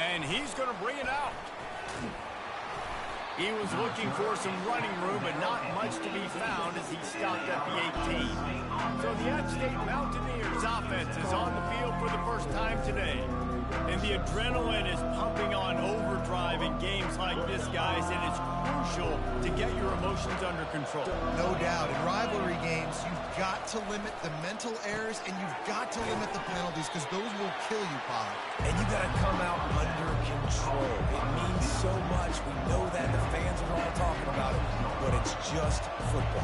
And he's going to bring it out. He was looking for some running room, but not much to be found as he stopped at the 18. So the App State Mountaineers offense is on the field for the first time today. And the adrenaline is pumping on overdrive in games like this, guys, and it's crucial to get your emotions under control. No doubt. In rivalry games, you've got to limit the mental errors, and you've got to limit the penalties, because those will kill you, Pollard. And you got to come out under control. It means so much. We know that. The fans are all talking about it, but it's just football.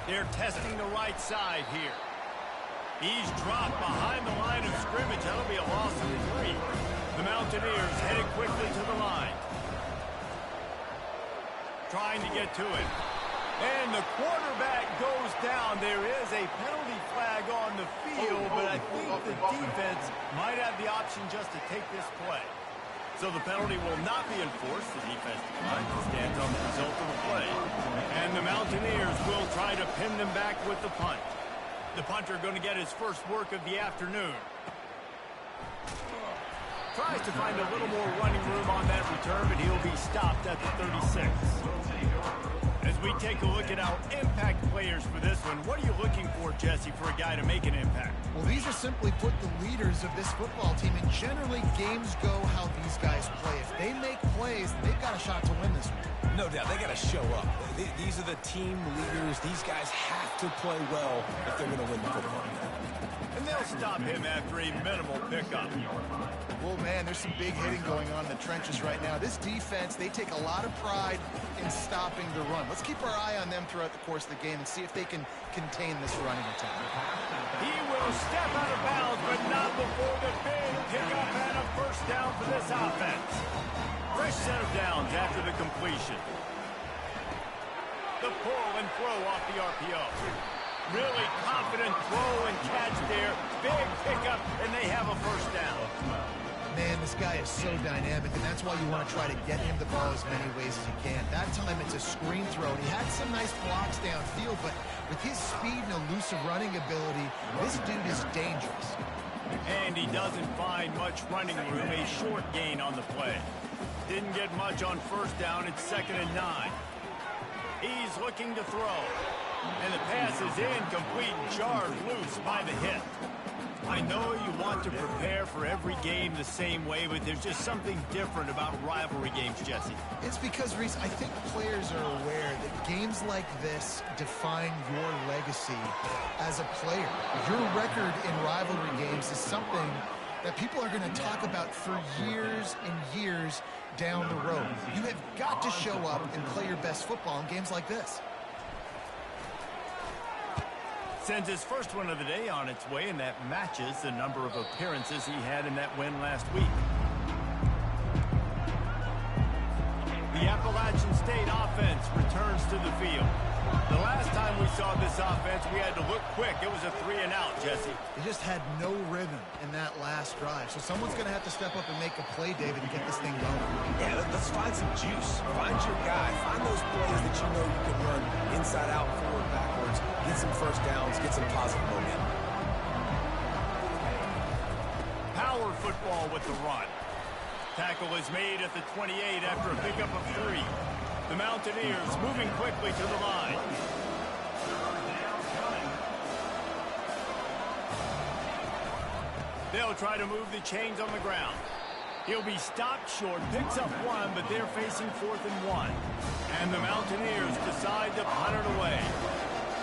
They're testing the right side here. He's dropped behind the line of scrimmage. That'll be a loss of 3. The Mountaineers headed quickly to the line. Trying to get to it. And the quarterback goes down. There is a penalty flag on the field, but I think the defense might have the option just to take this play. So the penalty will not be enforced. The defense declines to stand on the result of the play. And the Mountaineers will try to pin them back with the punt. The punter going to get his first work of the afternoon. Tries to find a little more running room on that return, but he'll be stopped at the 36. As we take a look at our impact players for this one, what are you looking for, Jesse, for a guy to make an impact? Well, these are simply put the leaders of this football team, and generally games go how these guys play. If they make plays, they've got a shot to win this one. No doubt, they got to show up. These are the team leaders. These guys have to play well if they're going to win the football game. And they'll stop him after a minimal pickup. Well, man, there's some big hitting going on in the trenches right now. This defense, they take a lot of pride in stopping the run. Let's keep our eye on them throughout the course of the game and see if they can contain this running attack. He will step out of bounds, but not before the big pickup and a first down for this offense. Fresh set of downs after the completion. The pull and throw off the RPO. Really confident throw and catch there. Big pickup, and they have a first down. Man, this guy is so dynamic, and that's why you want to try to get him the ball as many ways as you can. That time it's a screen throw. He had some nice blocks downfield, but with his speed and elusive running ability, this dude is dangerous. And he doesn't find much running room. A short gain on the play. Didn't get much on first down. It's 2nd and 9. He's looking to throw. And the pass is incomplete, jarred loose by the hit. I know you want to prepare for every game the same way, but there's just something different about rivalry games, Jesse. It's because, Reese, I think players are aware that games like this define your legacy as a player. Your record in rivalry games is something that people are going to talk about for years and years down the road. You have got to show up and play your best football in games like this. Sends his first one of the day on its way, and that matches the number of appearances he had in that win last week. The Appalachian State offense returns to the field. The last time we saw this offense, we had to look quick. It was a 3-and-out, Jesse. They just had no rhythm in that last drive. So someone's going to have to step up and make a play, David, and get this thing going. Yeah, let's find some juice. Find your guy. Find those plays that you know you can run inside out, forward, backwards. Get some first downs. Get some positive momentum. Power football with the run. Tackle is made at the 28 after a pickup of 3. The Mountaineers moving quickly to the line. They'll try to move the chains on the ground. He'll be stopped short, picks up 1, but they're facing 4th and 1. And the Mountaineers decide to punt it away.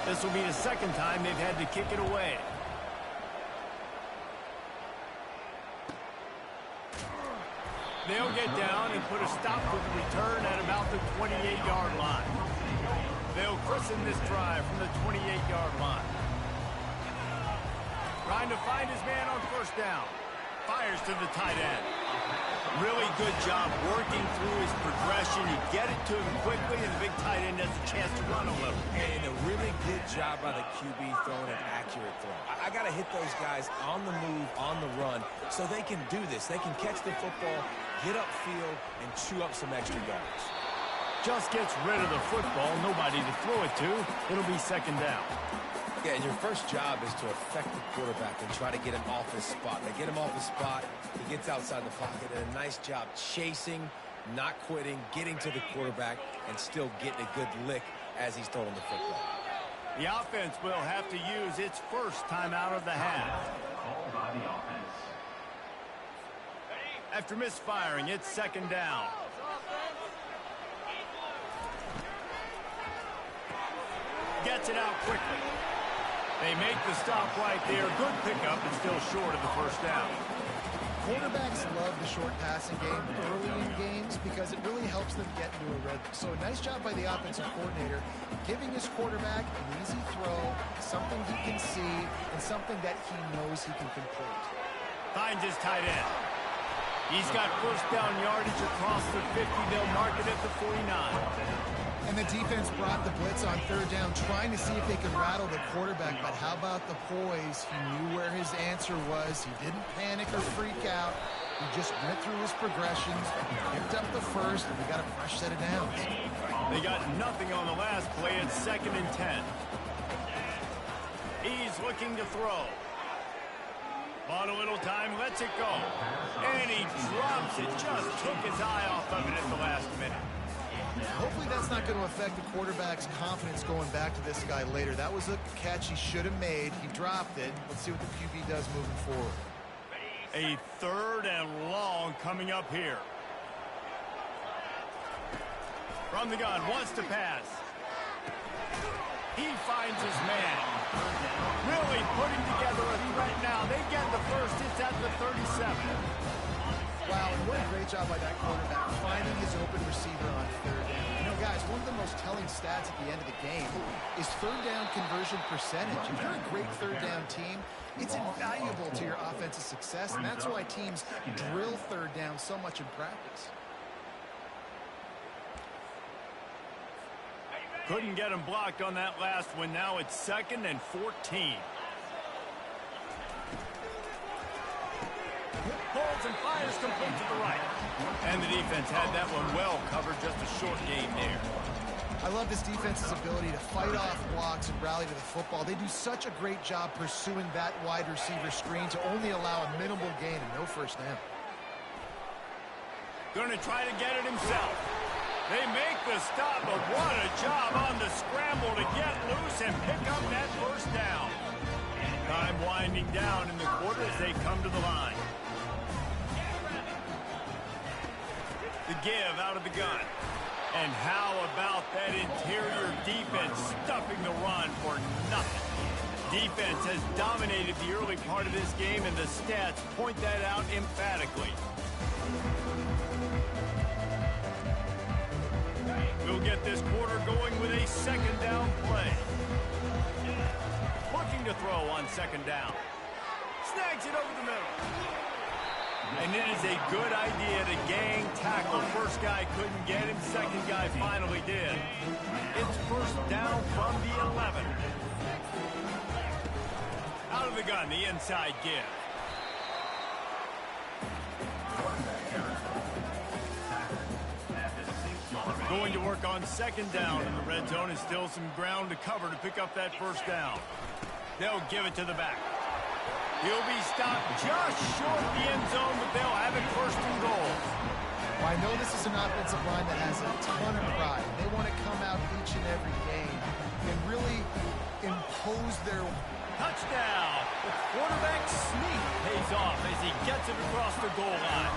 This will be the second time they've had to kick it away. They'll get down and put a stop to the return at about the 28-yard line. They'll christen this drive from the 28-yard line. Trying to find his man on first down. Fires to the tight end. Really good job working through his progression. You get it to him quickly, and the big tight end has a chance to run a little. And a really good job by the QB throwing an accurate throw. I got to hit those guys on the move, on the run, so they can do this. They can catch the football, get upfield, and chew up some extra yards. just gets rid of the football. Nobody to throw it to. It'll be second down. Yeah, and your first job is to affect the quarterback and try to get him off his spot. They get him off his spot, he gets outside the pocket, and a nice job chasing, not quitting, getting to the quarterback, and still getting a good lick as he's throwing the football. The offense will have to use its first timeout of the half. After misfiring, it's second down. Gets it out quickly. They make the stop right there. Good pickup, but still short of the first down. Quarterbacks love the short passing game early in games because it really helps them get into a rhythm. So a nice job by the offensive coordinator giving his quarterback an easy throw, something he can see, and something that he knows he can complete. Finds his tight end. He's got first down yardage across the 50. They'll mark it at the 49. And the defense brought the blitz on third down, trying to see if they could rattle the quarterback. But how about the poise? He knew where his answer was. He didn't panic or freak out. He just went through his progressions, picked up the first, and we got a fresh set of downs. They got nothing on the last play. It's 2nd and 10. He's looking to throw. On a little time, lets it go. And he drops it. Just took his eye off of it at the last minute. Hopefully that's not going to affect the quarterback's confidence going back to this guy later. That was a catch he should have made. He dropped it. Let's see what the QB does moving forward. A 3rd and long coming up here. From the gun, wants to pass. He finds his man. Really putting together a threat now. They get the first. It's at the 37. Wow, and what a great job by that quarterback, finding his open receiver on third down. You know, guys, one of the most telling stats at the end of the game is third down conversion percentage. If you're a great third down team, it's invaluable to your offensive success, and that's why teams drill third down so much in practice. Couldn't get him blocked on that last one. Now it's 2nd and 14. Pulls and fires complete to the right. And the defense had that one well covered. Just a short game there. I love this defense's ability to fight off blocks and rally to the football. They do such a great job pursuing that wide receiver screen to only allow a minimal gain and no first down. Going to try to get it himself. They make the stop, but what a job on the scramble to get loose and pick up that first down. Time winding down in the quarter as they come to the line. The give out of the gun. And how about that interior defense stuffing the run for nothing? Defense has dominated the early part of this game, and the stats point that out emphatically. We'll get this quarter going with a 2nd down play. Looking to throw on 2nd down. Snags it over the middle. And it is a good idea to gang tackle. First guy couldn't get him. Second guy finally did. It's first down from the 11. Out of the gun, the inside give. Going to work on 2nd down in the red zone, and still some ground to cover to pick up that first down. They'll give it to the back. He'll be stopped just short of the end zone, but they'll have it 1st and goal. Well, I know this is an offensive line that has a ton of pride. They want to come out each and every game and really impose their touchdown. The quarterback sneak pays off as he gets it across the goal line.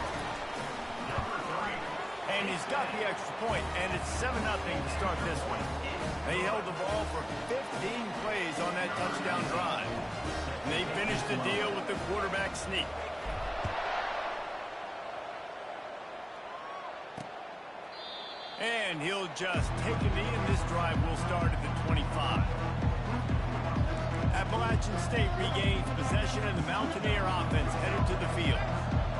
And he's got the extra point, and it's 7-0 to start this one. They held the ball for 15 plays on that touchdown drive. And they finished the deal with the quarterback sneak. And he'll just take a knee, and this drive will start at the 25. Appalachian State regains possession, and the Mountaineer offense headed to the field.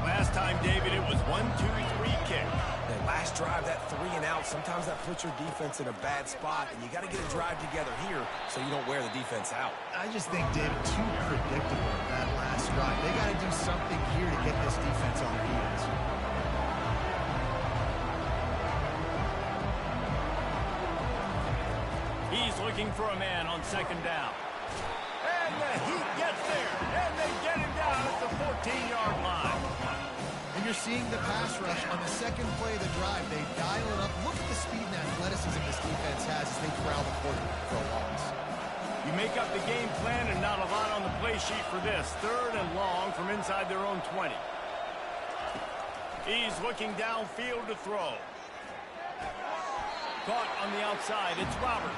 Last time, David, it was 1-2-3 kick. That last drive, that 3 and out, sometimes that puts your defense in a bad spot, and you got to get a drive together here so you don't wear the defense out. I just think, David, too predictable, that last drive. They got to do something here to get this defense on their heels. He's looking for a man on second down. And the Heat gets there, and they get him down at the 14-yard line. And you're seeing the pass rush on the second play of the drive. They dial it up. Look at the speed and athleticism this defense has as they corral the quarterback for a loss. You make up the game plan and not a lot on the play sheet for this. 3rd and long from inside their own 20. He's looking downfield to throw. Caught on the outside. It's Roberts.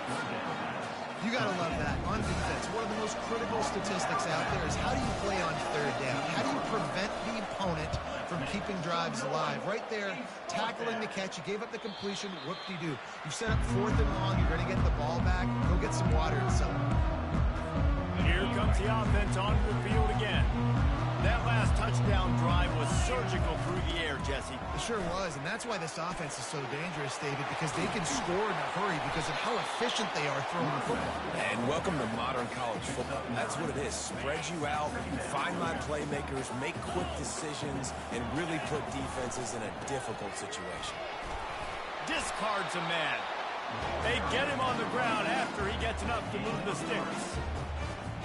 You got to love that. On defense, one of the most critical statistics out there is how do you play on 3rd down? How do you prevent the opponent from keeping drives alive? Right there, tackling the catch. You gave up the completion. Whoop-de-doo. You've set up 4th and long. You're going to get the ball back. Go get some water and sell it. Here comes the offense onto the field again. That last touchdown drive was surgical through the air, Jesse. It sure was, and that's why this offense is so dangerous, David, because they can score in a hurry because of how efficient they are throwing the football. And welcome to modern college football. That's what it is. Spread you out, find my playmakers, make quick decisions, and really put defenses in a difficult situation. Discards a man. They get him on the ground after he gets enough to move the sticks.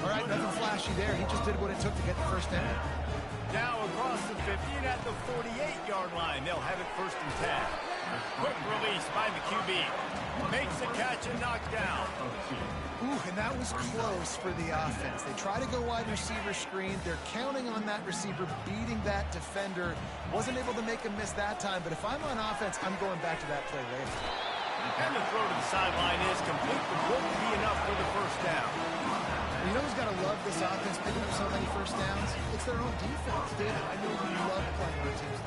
All right, nothing flashy there. He just did what it took to get the first down. Now across the 50 and at the 48-yard line. They'll have it 1st and 10. Quick release by the QB. Makes the catch and knocked down. Ooh, and that was close for the offense. They try to go wide receiver screen. They're counting on that receiver beating that defender. Wasn't able to make him miss that time, but if I'm on offense, I'm going back to that play later. And the throw to the sideline is complete, but won't be enough for the first down. You know who's got to love this offense picking up so many first downs? It's their own defense, David. I know you love playing with teams.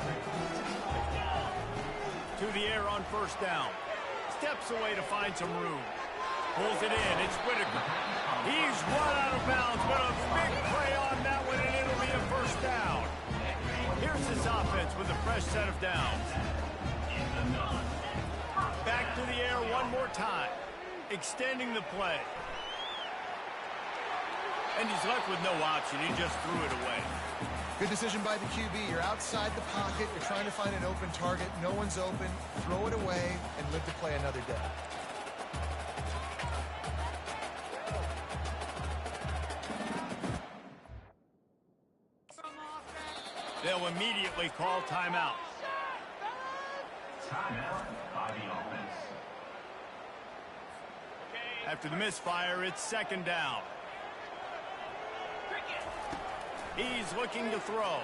To the air on 1st down. Steps away to find some room. Pulls it in. It's Whitaker. He's run out of bounds, but a big play on that one, and it'll be a 1st down. Here's this offense with a fresh set of downs. Back to the air one more time. Extending the play. And he's left with no option. He just threw it away. Good decision by the QB. You're outside the pocket. You're trying to find an open target. No one's open. Throw it away and live to play another day. They'll immediately call timeout. Timeout by the offense. After the misfire, it's 2nd down. He's looking to throw.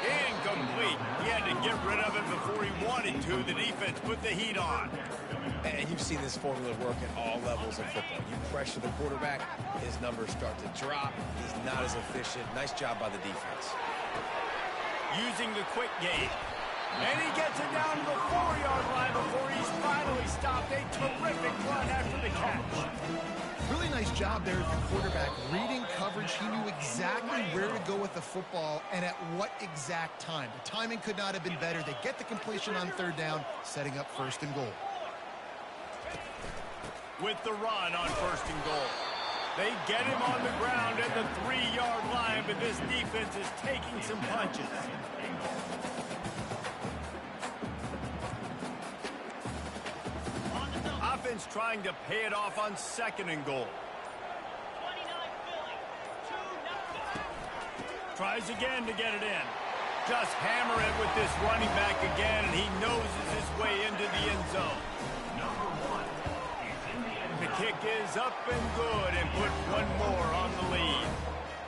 Incomplete. He had to get rid of it before he wanted to. The defense put the heat on. And you've seen this formula work at all levels of football. You pressure the quarterback, his numbers start to drop. He's not as efficient. Nice job by the defense. Using the quick game. And he gets it down to the 4-yard line before he's finally stopped. A terrific run after the catch. Really nice job there at the quarterback. Reading coverage, he knew exactly where to go with the football and at what exact time. The timing could not have been better. They get the completion on 3rd down, setting up 1st and goal. With the run on 1st and goal. They get him on the ground at the 3-yard line, but this defense is taking some punches. Offense trying to pay it off on 2nd and goal. Tries again to get it in. Just hammer it with this running back again, and he noses his way into the end zone. The kick is up and good, and put one more on the lead.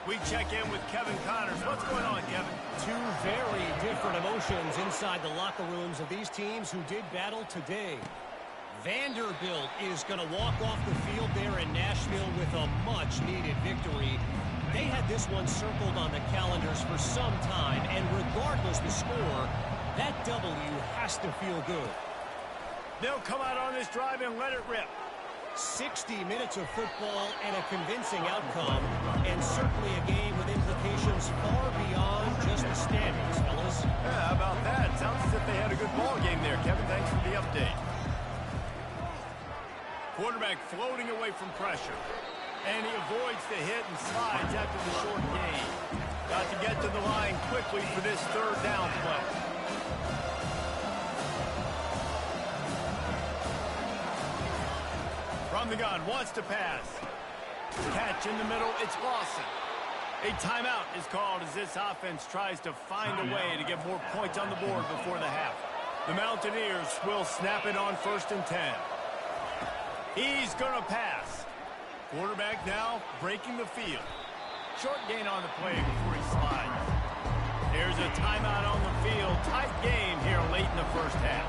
We check in with Kevin Connors. What's going on, Kevin? Two very different emotions inside the locker rooms of these teams who did battle today. Vanderbilt is going to walk off the field there in Nashville with a much-needed victory. They had this one circled on the calendars for some time, and regardless the score, that W has to feel good. They'll come out on this drive and let it rip. 60 minutes of football and a convincing outcome, and certainly a game with implications far beyond just the standings, fellas. Yeah, how about that? Sounds as if they had a good ball game there, Kevin. Thanks for the update. Quarterback floating away from pressure. And he avoids the hit and slides after the short gain. Got to get to the line quickly for this 3rd down play. From the gun, wants to pass. Catch in the middle, it's Lawson. A timeout is called as this offense tries to find a way to get more points on the board before the half. The Mountaineers will snap it on 1st and 10. He's going to pass. Quarterback now breaking the field. Short gain on the play before he slides. There's a timeout on the field. Tight game here late in the first half.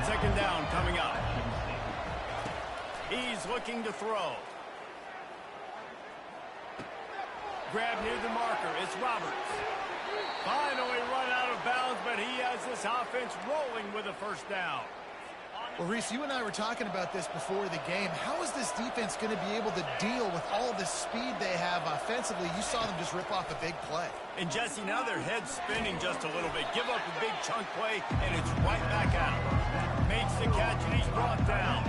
2nd down coming up. He's looking to throw. Grab near the marker. It's Roberts. Finally run out of bounds, but he has this offense rolling with a 1st down. Well, Reese, you and I were talking about this before the game. How is this defense going to be able to deal with all the speed they have offensively? You saw them just rip off a big play. And, Jesse, now their head's spinning just a little bit. Give up a big chunk play, and it's right back at him. Makes the catch, and he's brought down.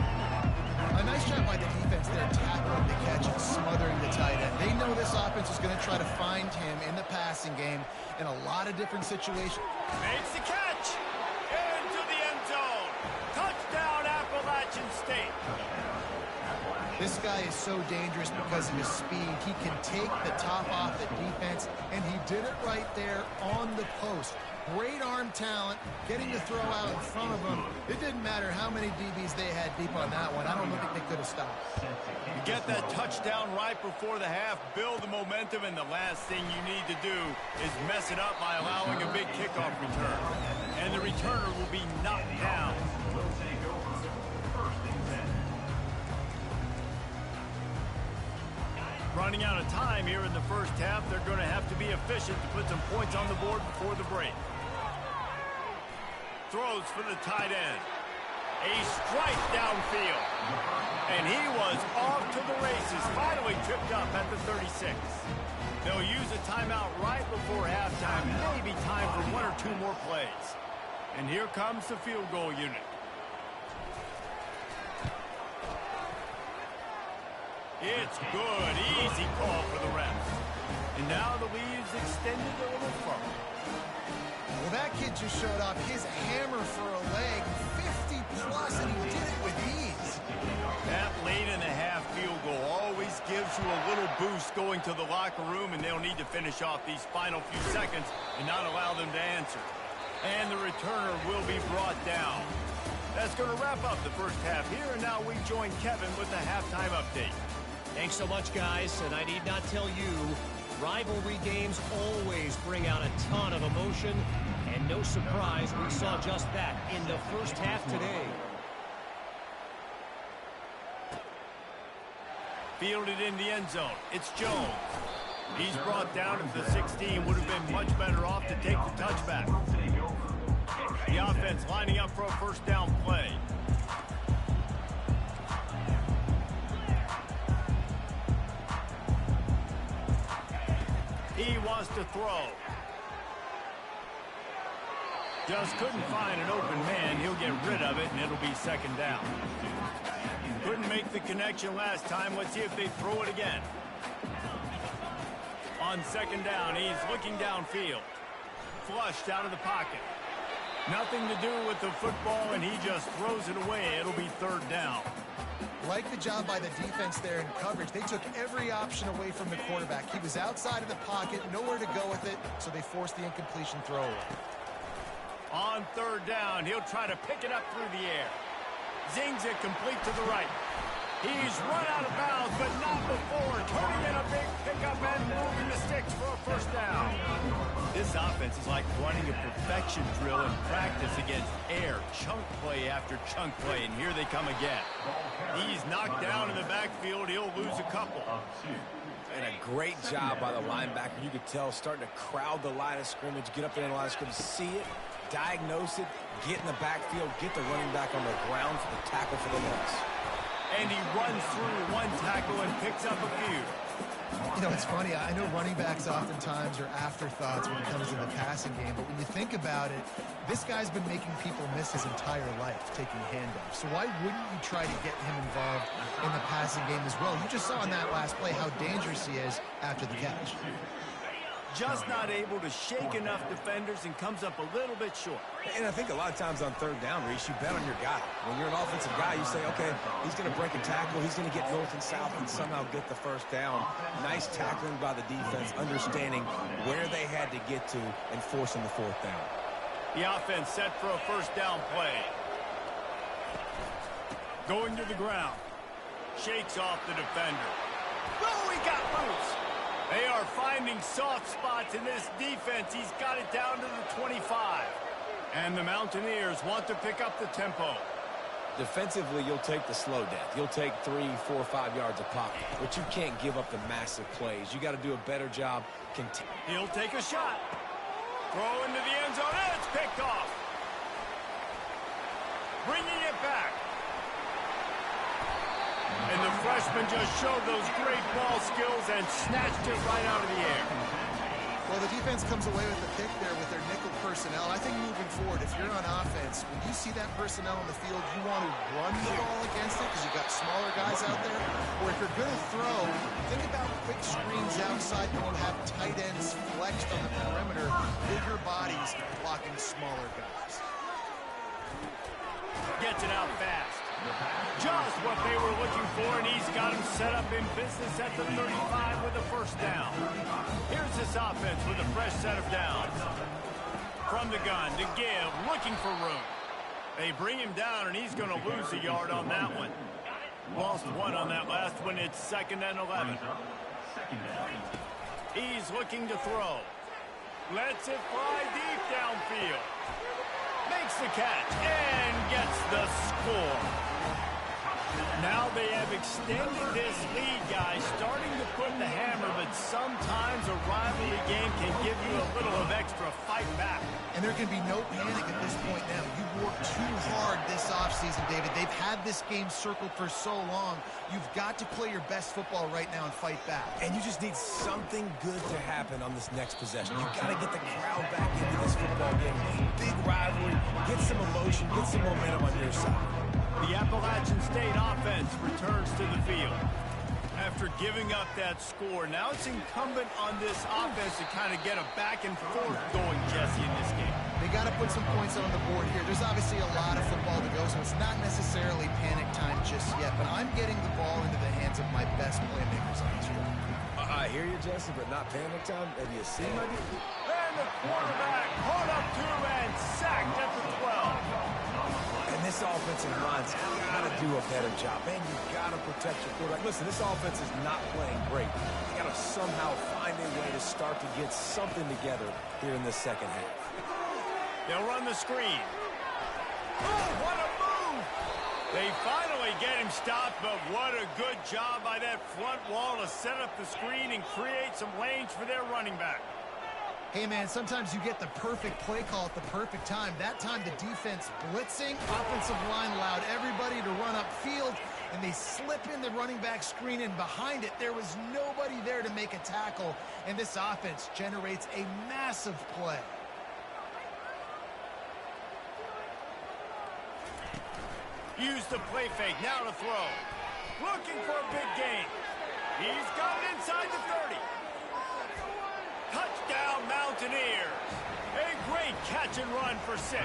A nice job by the defense there, tackling the catch and smothering the tight end. They know this offense is going to try to find him in the passing game in a lot of different situations. Makes the catch. Into the end zone. Touchdown, Appalachian State. This guy is so dangerous because of his speed. He can take the top off the defense, and he did it right there on the post. Great arm talent, getting the throw out in front of him. It didn't matter how many DBs they had deep on that one. I don't think they could have stopped. You get that touchdown right before the half, build the momentum, and the last thing you need to do is mess it up by allowing a big kickoff return. And the returner will be knocked down. Running out of time here in the first half, they're going to have to be efficient to put some points on the board before the break. Throws for the tight end. A strike downfield. And he was off to the races, finally tripped up at the 36. They'll use a timeout right before halftime, maybe time for 1 or 2 more plays. And here comes the field goal unit. It's good. Easy call for the refs. And now the lead's extended a little further. Well, that kid just showed off his hammer for a leg, 50-plus, and he did it with ease. That late in the half field goal always gives you a little boost going to the locker room, and they'll need to finish off these final few seconds and not allow them to answer. And the returner will be brought down. That's going to wrap up the first half here, and now we join Kevin with the halftime update. Thanks so much, guys, and I need not tell you, rivalry games always bring out a ton of emotion, and no surprise, we saw just that in the first half today. Fielded in the end zone. It's Jones. He's brought down at the 16. Would have been much better off to take the touchback. The offense lining up for a 1st down play. He wants to throw. Just couldn't find an open man. He'll get rid of it, and it'll be 2nd down. Couldn't make the connection last time. Let's see if they throw it again. On 2nd down, he's looking downfield. Flushed out of the pocket. Nothing to do with the football, and he just throws it away. It'll be 3rd down. Like the job by the defense there in coverage. They took every option away from the quarterback. He was outside of the pocket, nowhere to go with it, so they forced the incompletion throwaway. On 3rd down, he'll try to pick it up through the air. Zings it complete to the right. He's run out of bounds, but not before. Turning in a big pickup and moving the sticks for a 1st down. This offense is like running a perfection drill in practice against air. Chunk play after chunk play, and here they come again. He's knocked down in the backfield. He'll lose a couple. And a great job by the linebacker. You could tell starting to crowd the line of scrimmage, get up there in the line of scrimmage, see it, diagnose it, get in the backfield, get the running back on the ground for the tackle for the loss. And he runs through one tackle and picks up a few. You know, it's funny. I know running backs oftentimes are afterthoughts when it comes to the passing game, but when you think about it, this guy's been making people miss his entire life taking handoffs. So why wouldn't you try to get him involved in the passing game as well? You just saw in that last play how dangerous he is after the catch. just not able to shake enough defenders and comes up a little bit short. And I think a lot of times on third down, Reese, you bet on your guy. When you're an offensive guy, you say, okay, he's going to break a tackle. He's going to get north and south and somehow get the first down. Nice tackling by the defense, understanding where they had to get to and forcing the fourth down. The offense set for a first down play. Going to the ground. Shakes off the defender. Oh, he got loose. They are finding soft spots in this defense. He's got it down to the 25. And the Mountaineers want to pick up the tempo. Defensively, you'll take the slow death. You'll take 3, 4, 5 yards of pop, but you can't give up the massive plays. You got to do a better job. He'll take a shot. Throw into the end zone, and it's picked off. Bringing it back. And the freshman just showed those great ball skills and snatched it right out of the air. Well, the defense comes away with the pick there with their nickel personnel. I think moving forward, if you're on offense, when you see that personnel on the field, you want to run the ball against it because you've got smaller guys out there. Or if you're going to throw, think about quick screens outside when you have tight ends flexed on the perimeter, bigger bodies blocking smaller guys. Gets it out fast. Just what they were looking for, and he's got him set up in business at the 35 with a first down. Here's this offense with a fresh set of downs. From the gun to give, looking for room. They bring him down, and he's going to lose a yard on that one. Lost one on that last one. It's 2nd and 11. He's looking to throw. Lets it fly deep downfield. Makes the catch and gets the score. Now they have extended this lead, guys, starting to put the hammer, but sometimes a rivalry game can give you a little of extra fight back. And there can be no panic at this point now. You've worked too hard this offseason, David. They've had this game circled for so long. You've got to play your best football right now and fight back. And you just need something good to happen on this next possession. You've got to get the crowd back into this football game. Big rivalry, get some emotion, get some momentum on your side. The Appalachian State offense returns to the field. After giving up that score, now it's incumbent on this offense to kind of get a back and forth going, Jesse, in this game. They got to put some points on the board here. There's obviously a lot of football to go, so it's not necessarily panic time just yet, but I'm getting the ball into the hands of my best playmakers on this drive. I hear you, Jesse, but not panic time. Have you seen my dude? And the quarterback caught up to and sacked at the 12. And this offensive line's got to do a better job. Man, you've got to protect your quarterback. Listen, this offense is not playing great. You got to somehow find a way to start to get something together here in this second half. They'll run the screen. Oh, what a move! They finally get him stopped, but what a good job by that front wall to set up the screen and create some lanes for their running back. Hey, man, sometimes you get the perfect play call at the perfect time. That time the defense blitzing, offensive line allowed everybody to run upfield, and they slip in the running back screen, and behind it there was nobody there to make a tackle, and this offense generates a massive play. Use the play fake, now to throw. Looking for a big gain. He's got it inside the 30. Touchdown, Mountaineers. A great catch and run for 6.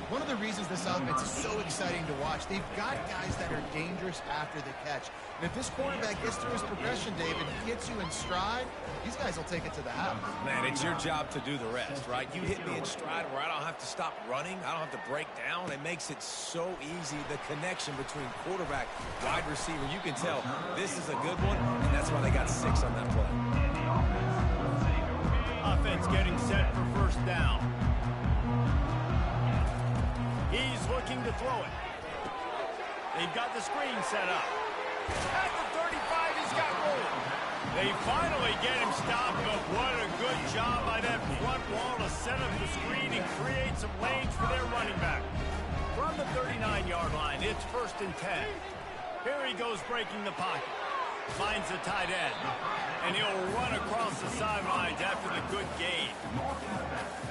One of the reasons this offense is so exciting to watch, they've got guys that are dangerous after the catch. And if this quarterback gets through his progression, David, gets you in stride, these guys will take it to the house. Man, it's your job to do the rest, right? You hit me in stride where I don't have to stop running. I don't have to break down. It makes it so easy, the connection between quarterback, wide receiver. You can tell this is a good one, and that's why they got 6 on that play. Offense getting set for first down. He's looking to throw it. They've got the screen set up. At the 35, he's got room. They finally get him stopped, but what a good job by that front wall to set up the screen and create some lanes for their running back. From the 39-yard line, it's 1st and 10. Here he goes breaking the pocket. Finds the tight end. And he'll run across the sidelines after the good gain.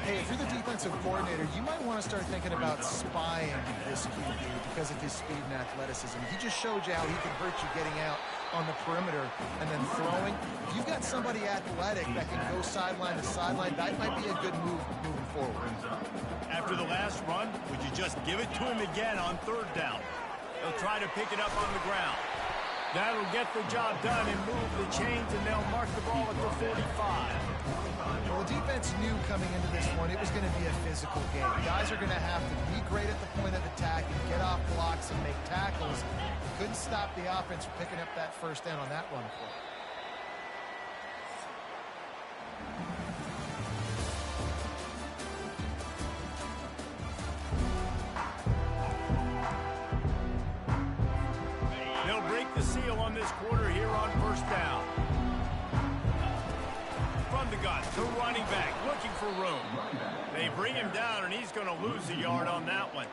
Hey, if you're the defensive coordinator, you might want to start thinking about spying this QB because of his speed and athleticism. He just showed you how he can hurt you getting out on the perimeter and then throwing. If you've got somebody athletic that can go sideline to sideline, that might be a good move moving forward. After the last run, would you just give it to him again on third down? They'll try to pick it up on the ground. That'll get the job done and move the chains, and they'll mark the ball at the 45. Well, the defense knew coming into this one it was going to be a physical game. Guys are going to have to be great at the point of attack and get off blocks and make tackles. They couldn't stop the offense from picking up that first down on that run play. They'll break the seal on this quarter here on first down. From the gun, the running back looking for room. They bring him down, and he's going to lose a yard on that one.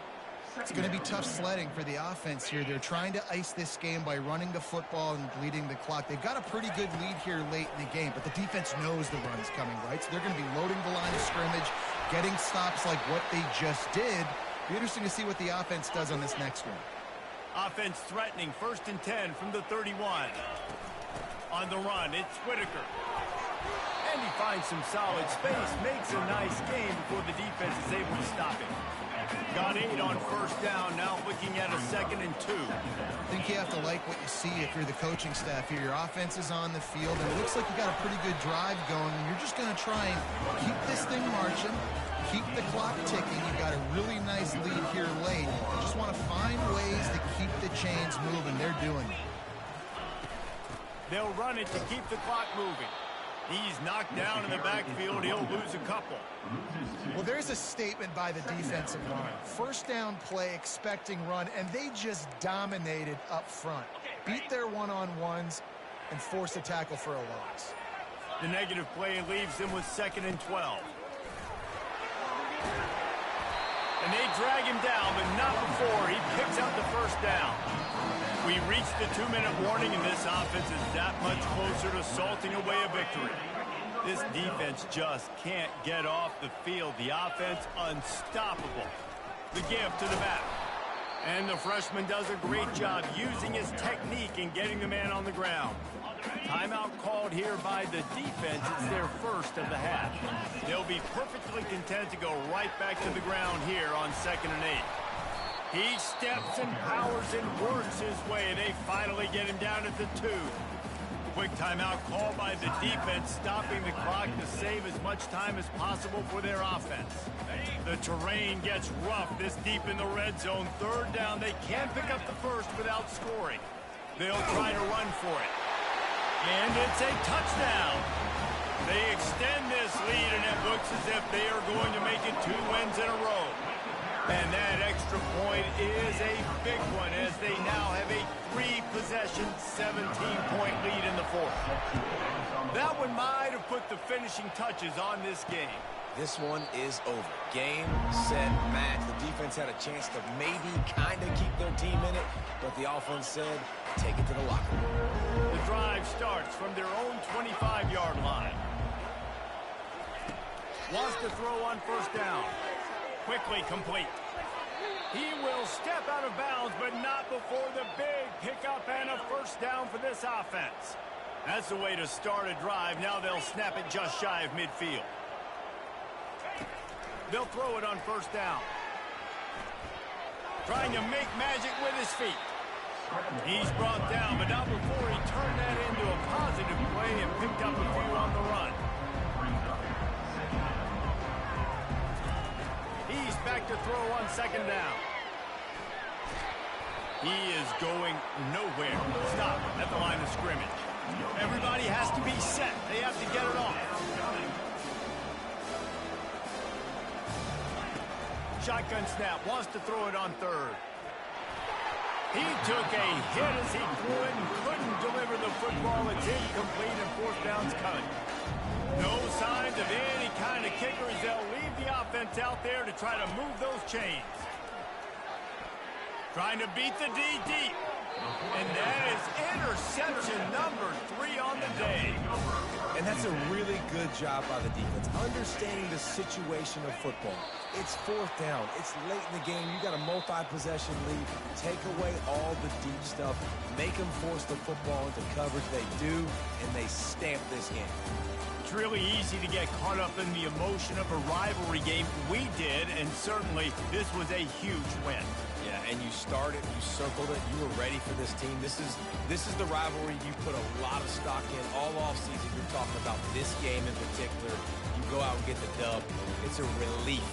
It's going to be tough sledding for the offense here. They're trying to ice this game by running the football and bleeding the clock. They've got a pretty good lead here late in the game, but the defense knows the run's coming, right? So they're going to be loading the line of scrimmage, getting stops like what they just did. Be interesting to see what the offense does on this next one. Offense threatening, 1st and 10 from the 31. On the run, it's Whitaker. And he finds some solid space, makes a nice game before the defense is able to stop him. Got 8 on first down, now looking at a 2nd and 2. I think you have to like what you see if you're the coaching staff here. Your offense is on the field, and it looks like you got a pretty good drive going, and you're just going to try and keep this thing marching, keep the clock ticking. You've got a really nice lead here late. You just want to find ways to keep the chains moving. They're doing it. They'll run it to keep the clock moving. He's knocked down in the backfield. He'll lose a couple. Well, there's a statement by the defensive line. First down play, expecting run, and they just dominated up front. Beat their one-on-ones and forced a tackle for a loss. The negative play leaves them with 2nd and 12. And they drag him down, but not before he picks up the first down. We reached the 2-minute warning, and this offense is that much closer to salting away a victory. This defense just can't get off the field. The offense unstoppable. The give to the back. And the freshman does a great job using his technique and getting the man on the ground. Timeout called here by the defense. It's their first of the half. They'll be perfectly content to go right back to the ground here on 2nd and 8. He steps and powers and works his way. They finally get him down at the 2. Quick timeout called by the defense, stopping the clock to save as much time as possible for their offense. The terrain gets rough this deep in the red zone. 3rd down, they can't pick up the first without scoring. They'll try to run for it. And it's a touchdown. They extend this lead, and it looks as if they are going to make it 2 wins in a row. And that extra point is a big one as they now have a 3-possession, 17-point lead in the 4th. That one might have put the finishing touches on this game. This one is over. Game, set, match. The defense had a chance to maybe kind of keep their team in it, but the offense said, take it to the locker room. The drive starts from their own 25-yard line. Wants to throw on first down. Quickly complete. He will step out of bounds, but not before the big pickup and a first down for this offense. That's the way to start a drive. Now they'll snap it just shy of midfield. They'll throw it on first down. Trying to make magic with his feet. He's brought down, but not before he turned that into a positive play and picked up a few on the run. He's back to throw on 2nd down. He is going nowhere. Stop at the line of scrimmage. Everybody has to be set. They have to get it off. Shotgun snap. Wants to throw it on 3rd. He took a hit as he threw it and couldn't deliver the football. It's incomplete and 4th down's coming. No signs of any kind of kickers. They'll leave the offense out there to try to move those chains. Trying to beat the D deep. And that is interception number 3 on the day. And that's a really good job by the defense, understanding the situation of football. It's 4th down. It's late in the game. You got a multi-possession lead. Take away all the deep stuff. Make them force the football into coverage. They do, and they stamp this game. It's really easy to get caught up in the emotion of a rivalry game. We did, and certainly this was a huge win. Yeah, and you started, you circled it, you were ready for this team. This is the rivalry you put a lot of stock in all offseason. You're talking about this game in particular. You go out and get the dub. It's a relief